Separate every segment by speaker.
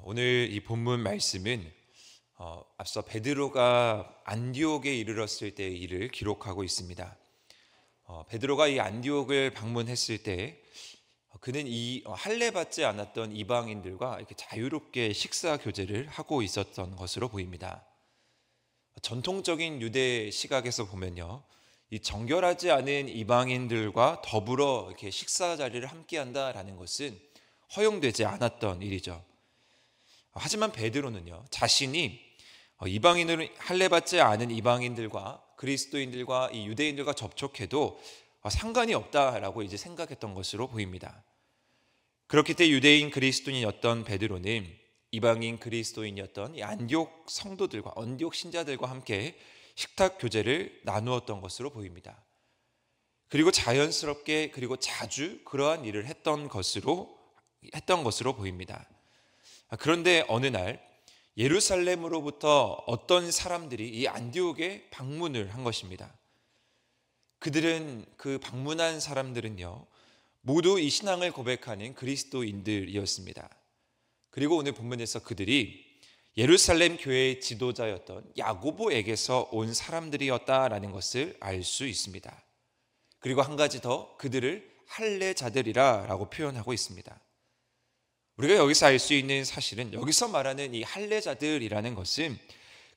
Speaker 1: 오늘 이 본문 말씀은 앞서 베드로가 안디옥에 이르렀을 때의 일을 기록하고 있습니다. 베드로가 이 안디옥을 방문했을 때 그는 이 할례 받지 않았던 이방인들과 이렇게 자유롭게 식사 교제를 하고 있었던 것으로 보입니다. 전통적인 유대 시각에서 보면요, 이 정결하지 않은 이방인들과 더불어 이렇게 식사 자리를 함께한다라는 것은 허용되지 않았던 일이죠. 하지만 베드로는요, 자신이 이방인을 할례 받지 않은 이방인들과 그리스도인들과 이 유대인들과 접촉해도 상관이 없다라고 이제 생각했던 것으로 보입니다. 그렇기 때문에 유대인 그리스도인이었던 베드로는 이방인 그리스도인이었던 이 안디옥 성도들과 안디옥 신자들과 함께 식탁 교제를 나누었던 것으로 보입니다. 그리고 자연스럽게 그리고 자주 그러한 일을 했던 것으로 보입니다. 그런데 어느 날 예루살렘으로부터 어떤 사람들이 이 안디옥에 방문을 한 것입니다. 그들은 그 방문한 사람들은요, 모두 이 신앙을 고백하는 그리스도인들이었습니다. 그리고 오늘 본문에서 그들이 예루살렘 교회의 지도자였던 야고보에게서 온 사람들이었다라는 것을 알 수 있습니다. 그리고 한 가지 더, 그들을 할례자들이라고 표현하고 있습니다. 우리가 여기서 알 수 있는 사실은, 여기서 말하는 이 할례자들이라는 것은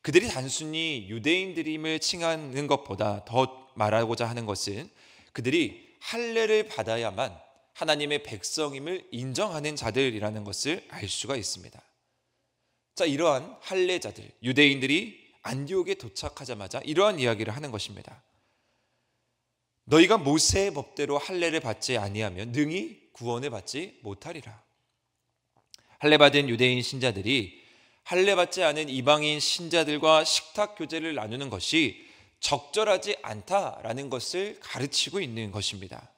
Speaker 1: 그들이 단순히 유대인들임을 칭하는 것보다 더 말하고자 하는 것은 그들이 할례를 받아야만 하나님의 백성임을 인정하는 자들이라는 것을 알 수가 있습니다. 자, 이러한 할례자들, 유대인들이 안디옥에 도착하자마자 이러한 이야기를 하는 것입니다. 너희가 모세의 법대로 할례를 받지 아니하면 능히 구원을 받지 못하리라. 할례받은 유대인 신자들이 할례받지 않은 이방인 신자들과 식탁 교제를 나누는 것이 적절하지 않다라는 것을 가르치고 있는 것입니다.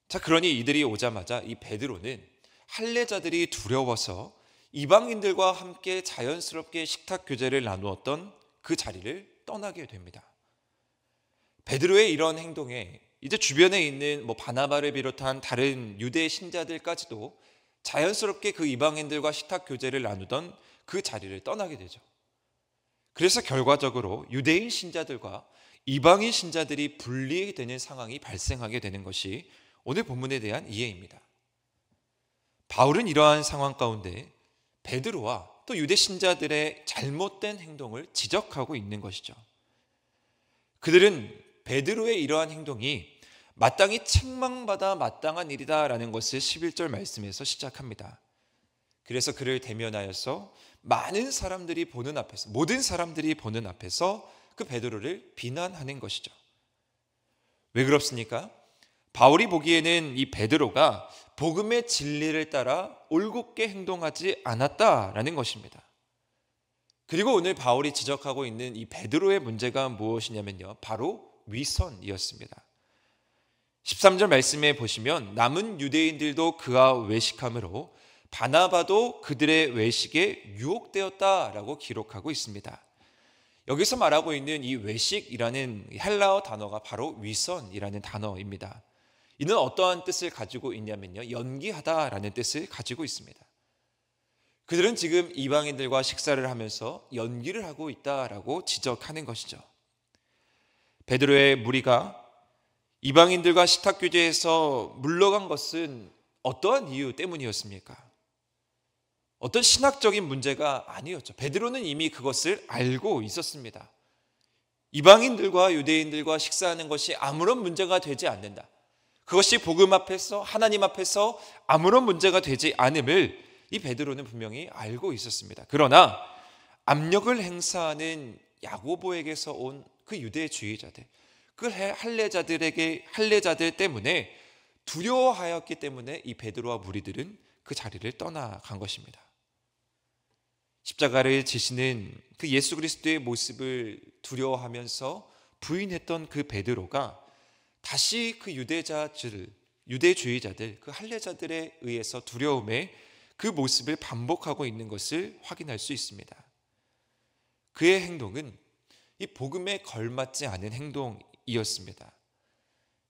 Speaker 1: 자, 그러니 이들이 오자마자 이 베드로는 할례자들이 두려워서 이방인들과 함께 자연스럽게 식탁 교제를 나누었던 그 자리를 떠나게 됩니다. 베드로의 이런 행동에 이제 주변에 있는 바나바를 비롯한 다른 유대 신자들까지도 자연스럽게 그 이방인들과 식탁 교제를 나누던 그 자리를 떠나게 되죠. 그래서 결과적으로 유대인 신자들과 이방인 신자들이 분리되는 상황이 발생하게 되는 것이 오늘 본문에 대한 이해입니다. 바울은 이러한 상황 가운데 베드로와 또 유대 신자들의 잘못된 행동을 지적하고 있는 것이죠. 그들은 베드로의 이러한 행동이 마땅히 책망받아 마땅한 일이다라는 것을 11절 말씀에서 시작합니다. 그래서 그를 대면하여서 모든 사람들이 보는 앞에서 그 베드로를 비난하는 것이죠. 왜 그렇습니까? 바울이 보기에는 이 베드로가 복음의 진리를 따라 올곧게 행동하지 않았다라는 것입니다. 그리고 오늘 바울이 지적하고 있는 이 베드로의 문제가 무엇이냐면요, 바로 위선이었습니다. 13절 말씀에 보시면 남은 유대인들도 그와 외식함으로 바나바도 그들의 외식에 유혹되었다라고 기록하고 있습니다. 여기서 말하고 있는 이 외식이라는 헬라어 단어가 바로 위선이라는 단어입니다. 이는 어떠한 뜻을 가지고 있냐면요, 연기하다라는 뜻을 가지고 있습니다. 그들은 지금 이방인들과 식사를 하면서 연기를 하고 있다라고 지적하는 것이죠. 베드로의 무리가 이방인들과 식탁 교제에서 물러간 것은 어떠한 이유 때문이었습니까? 어떤 신학적인 문제가 아니었죠. 베드로는 이미 그것을 알고 있었습니다. 이방인들과 유대인들과 식사하는 것이 아무런 문제가 되지 않는다. 그것이 복음 앞에서, 하나님 앞에서 아무런 문제가 되지 않음을 이 베드로는 분명히 알고 있었습니다. 그러나 압력을 행사하는 야고보에게서 온 그 유대주의자들, 그 할례자들 때문에 두려워하였기 때문에 이 베드로와 무리들은 그 자리를 떠나간 것입니다. 십자가를 지시는 그 예수 그리스도의 모습을 두려워하면서 부인했던 그 베드로가 다시 그 유대주의자들, 그 할례자들에 의해서 두려움에 그 모습을 반복하고 있는 것을 확인할 수 있습니다. 그의 행동은 이 복음에 걸맞지 않은 행동이었습니다.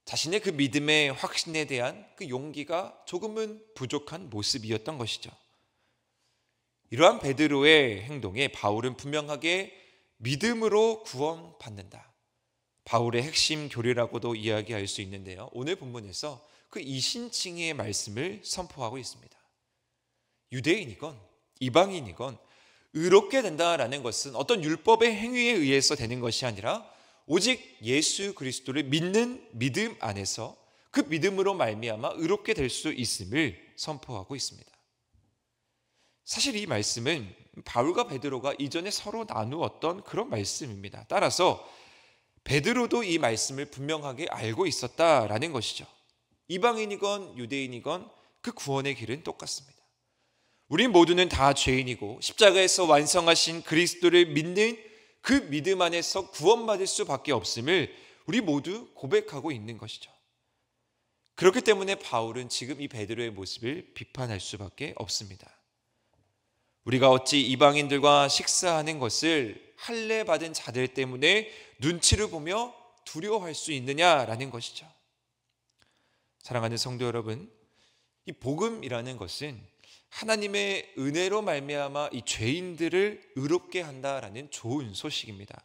Speaker 1: 자신의 그 믿음의 확신에 대한 그 용기가 조금은 부족한 모습이었던 것이죠. 이러한 베드로의 행동에 바울은 분명하게 믿음으로 구원받는다, 바울의 핵심 교리라고도 이야기할 수 있는데요, 오늘 본문에서 그 이신칭의 말씀을 선포하고 있습니다. 유대인이건 이방인이건 의롭게 된다라는 것은 어떤 율법의 행위에 의해서 되는 것이 아니라 오직 예수 그리스도를 믿는 믿음 안에서 그 믿음으로 말미암아 의롭게 될 수 있음을 선포하고 있습니다. 사실 이 말씀은 바울과 베드로가 이전에 서로 나누었던 그런 말씀입니다. 따라서 베드로도 이 말씀을 분명하게 알고 있었다라는 것이죠. 이방인이건 유대인이건 그 구원의 길은 똑같습니다. 우리 모두는 다 죄인이고 십자가에서 완성하신 그리스도를 믿는 그 믿음 안에서 구원받을 수밖에 없음을 우리 모두 고백하고 있는 것이죠. 그렇기 때문에 바울은 지금 이 베드로의 모습을 비판할 수밖에 없습니다. 우리가 어찌 이방인들과 식사하는 것을 할례 받은 자들 때문에 눈치를 보며 두려워할 수 있느냐라는 것이죠. 사랑하는 성도 여러분, 이 복음이라는 것은 하나님의 은혜로 말미암아 이 죄인들을 의롭게 한다라는 좋은 소식입니다.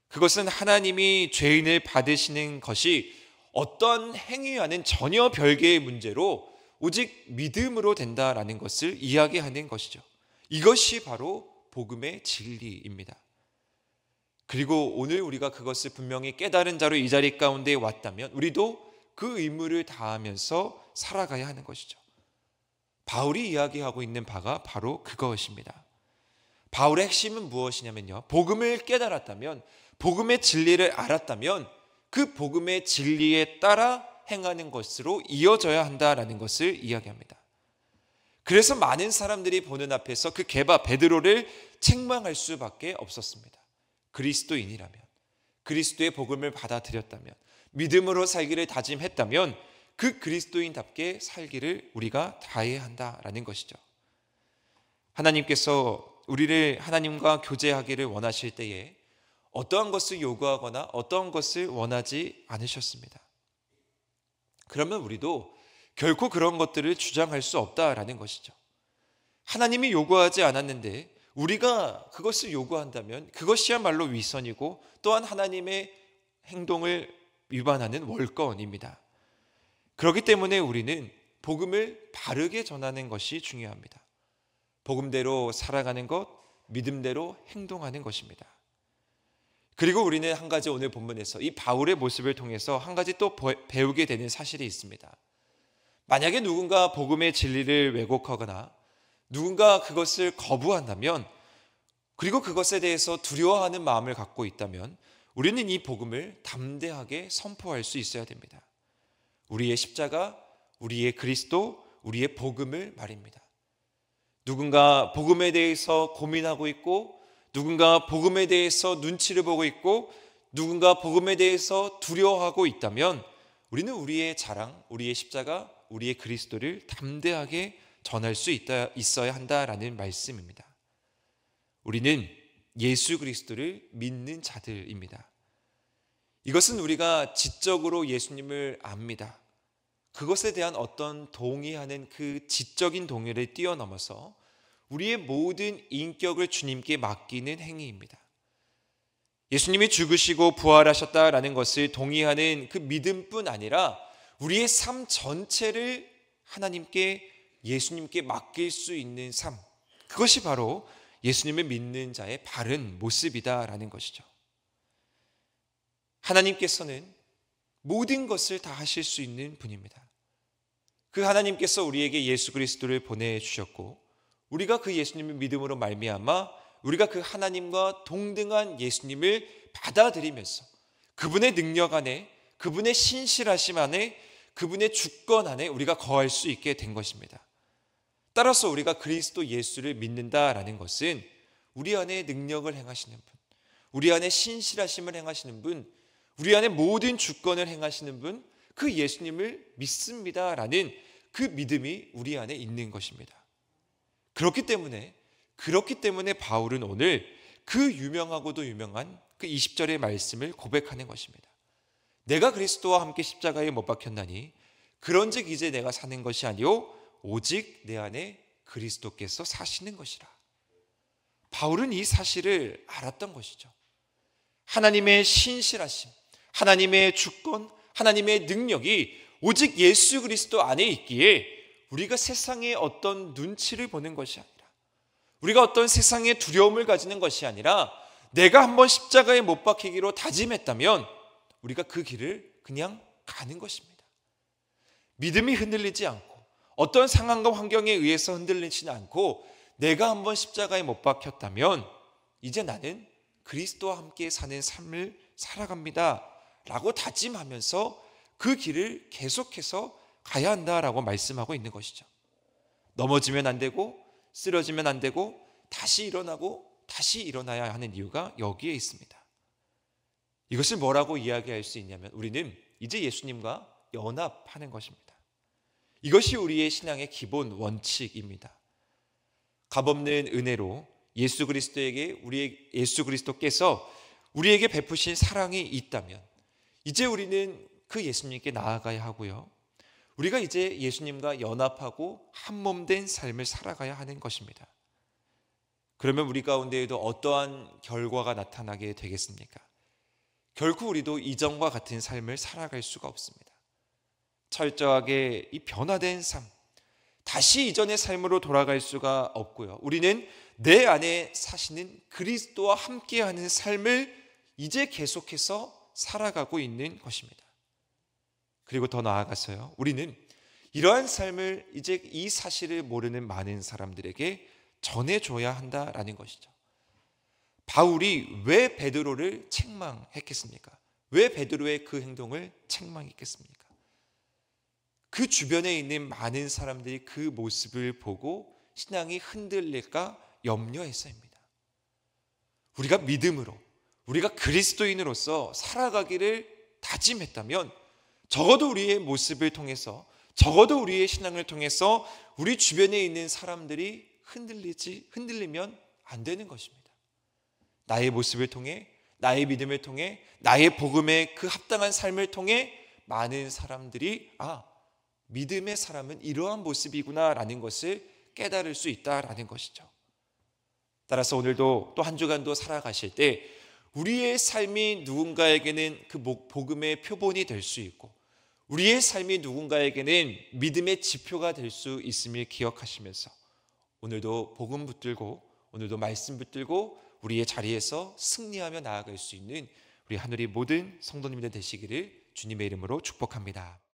Speaker 1: 그것은 하나님이 죄인을 받으시는 것이 어떤 행위와는 전혀 별개의 문제로 오직 믿음으로 된다라는 것을 이야기하는 것이죠. 이것이 바로 복음의 진리입니다. 그리고 오늘 우리가 그것을 분명히 깨달은 자로 이 자리 가운데 왔다면 우리도 그 의무를 다하면서 살아가야 하는 것이죠. 바울이 이야기하고 있는 바가 바로 그것입니다. 바울의 핵심은 무엇이냐면요, 복음을 깨달았다면, 복음의 진리를 알았다면 그 복음의 진리에 따라 행하는 것으로 이어져야 한다라는 것을 이야기합니다. 그래서 많은 사람들이 보는 앞에서 그 게바 베드로를 책망할 수밖에 없었습니다. 그리스도인이라면, 그리스도의 복음을 받아들였다면, 믿음으로 살기를 다짐했다면 그 그리스도인답게 살기를 우리가 다해야 한다라는 것이죠. 하나님께서 우리를 하나님과 교제하기를 원하실 때에 어떠한 것을 요구하거나 어떠한 것을 원하지 않으셨습니다. 그러면 우리도 결코 그런 것들을 주장할 수 없다라는 것이죠. 하나님이 요구하지 않았는데 우리가 그것을 요구한다면 그것이야말로 위선이고 또한 하나님의 행동을 위반하는 월권입니다. 그렇기 때문에 우리는 복음을 바르게 전하는 것이 중요합니다. 복음대로 살아가는 것, 믿음대로 행동하는 것입니다. 그리고 우리는 한 가지 오늘 본문에서 이 바울의 모습을 통해서 한 가지 또 배우게 되는 사실이 있습니다. 만약에 누군가 복음의 진리를 왜곡하거나 누군가 그것을 거부한다면, 그리고 그것에 대해서 두려워하는 마음을 갖고 있다면 우리는 이 복음을 담대하게 선포할 수 있어야 됩니다. 우리의 십자가, 우리의 그리스도, 우리의 복음을 말입니다. 누군가 복음에 대해서 고민하고 있고, 누군가 복음에 대해서 눈치를 보고 있고, 누군가 복음에 대해서 두려워하고 있다면 우리는 우리의 자랑, 우리의 십자가, 우리의 그리스도를 담대하게 전할 수 있어야 한다라는 말씀입니다. 우리는 예수 그리스도를 믿는 자들입니다. 이것은 우리가 지적으로 예수님을 압니다. 그것에 대한 어떤 동의하는 그 지적인 동의를 뛰어넘어서 우리의 모든 인격을 주님께 맡기는 행위입니다. 예수님이 죽으시고 부활하셨다라는 것을 동의하는 그 믿음뿐 아니라 우리의 삶 전체를 하나님께, 예수님께 맡길 수 있는 삶, 그것이 바로 예수님을 믿는 자의 바른 모습이다라는 것이죠. 하나님께서는 모든 것을 다 하실 수 있는 분입니다. 그 하나님께서 우리에게 예수 그리스도를 보내주셨고, 우리가 그 예수님을 믿음으로 말미암아 우리가 그 하나님과 동등한 예수님을 받아들이면서 그분의 능력 안에, 그분의 신실하심 안에, 그분의 주권 안에 우리가 거할 수 있게 된 것입니다. 따라서 우리가 그리스도 예수를 믿는다라는 것은 우리 안에 능력을 행하시는 분, 우리 안에 신실하심을 행하시는 분, 우리 안에 모든 주권을 행하시는 분, 그 예수님을 믿습니다라는 그 믿음이 우리 안에 있는 것입니다. 그렇기 때문에 바울은 오늘 그 유명하고도 유명한 그 20절의 말씀을 고백하는 것입니다. 내가 그리스도와 함께 십자가에 못 박혔나니 그런즉 이제 내가 사는 것이 아니요 오직 내 안에 그리스도께서 사시는 것이라. 바울은 이 사실을 알았던 것이죠. 하나님의 신실하심, 하나님의 주권, 하나님의 능력이 오직 예수 그리스도 안에 있기에 우리가 세상의 어떤 눈치를 보는 것이 아니라, 우리가 어떤 세상의 두려움을 가지는 것이 아니라, 내가 한번 십자가에 못 박히기로 다짐했다면 우리가 그 길을 그냥 가는 것입니다. 믿음이 흔들리지 않고 어떤 상황과 환경에 의해서 흔들리지 않고 내가 한번 십자가에 못 박혔다면 이제 나는 그리스도와 함께 사는 삶을 살아갑니다 라고 다짐하면서 그 길을 계속해서 가야 한다라고 말씀하고 있는 것이죠. 넘어지면 안 되고 쓰러지면 안 되고 다시 일어나고 다시 일어나야 하는 이유가 여기에 있습니다. 이것을 뭐라고 이야기할 수 있냐면 우리는 이제 예수님과 연합하는 것입니다. 이것이 우리의 신앙의 기본 원칙입니다. 값없는 은혜로 예수 그리스도께서 우리에게 베푸신 사랑이 있다면 이제 우리는 그 예수님께 나아가야 하고요. 우리가 이제 예수님과 연합하고 한 몸 된 삶을 살아가야 하는 것입니다. 그러면 우리 가운데에도 어떠한 결과가 나타나게 되겠습니까? 결코 우리도 이전과 같은 삶을 살아갈 수가 없습니다. 철저하게 이 변화된 삶, 다시 이전의 삶으로 돌아갈 수가 없고요. 우리는 내 안에 사시는 그리스도와 함께하는 삶을 이제 계속해서 살아가고 있는 것입니다. 그리고 더 나아가서요, 우리는 이러한 삶을 이제 이 사실을 모르는 많은 사람들에게 전해줘야 한다라는 것이죠. 바울이 왜 베드로를 책망했겠습니까? 왜 베드로의 그 행동을 책망했겠습니까? 그 주변에 있는 많은 사람들이 그 모습을 보고 신앙이 흔들릴까 염려해서입니다. 우리가 믿음으로, 우리가 그리스도인으로서 살아가기를 다짐했다면 적어도 우리의 모습을 통해서, 적어도 우리의 신앙을 통해서 우리 주변에 있는 사람들이 흔들리면 안 되는 것입니다. 나의 모습을 통해, 나의 믿음을 통해, 나의 복음의 그 합당한 삶을 통해 많은 사람들이 믿음의 사람은 이러한 모습이구나 라는 것을 깨달을 수 있다라는 것이죠. 따라서 오늘도 또 한 주간도 살아가실 때 우리의 삶이 누군가에게는 그 복음의 표본이 될 수 있고 우리의 삶이 누군가에게는 믿음의 지표가 될 수 있음을 기억하시면서 오늘도 복음 붙들고 오늘도 말씀 붙들고 우리의 자리에서 승리하며 나아갈 수 있는 우리 하늘의 모든 성도님들 되시기를 주님의 이름으로 축복합니다.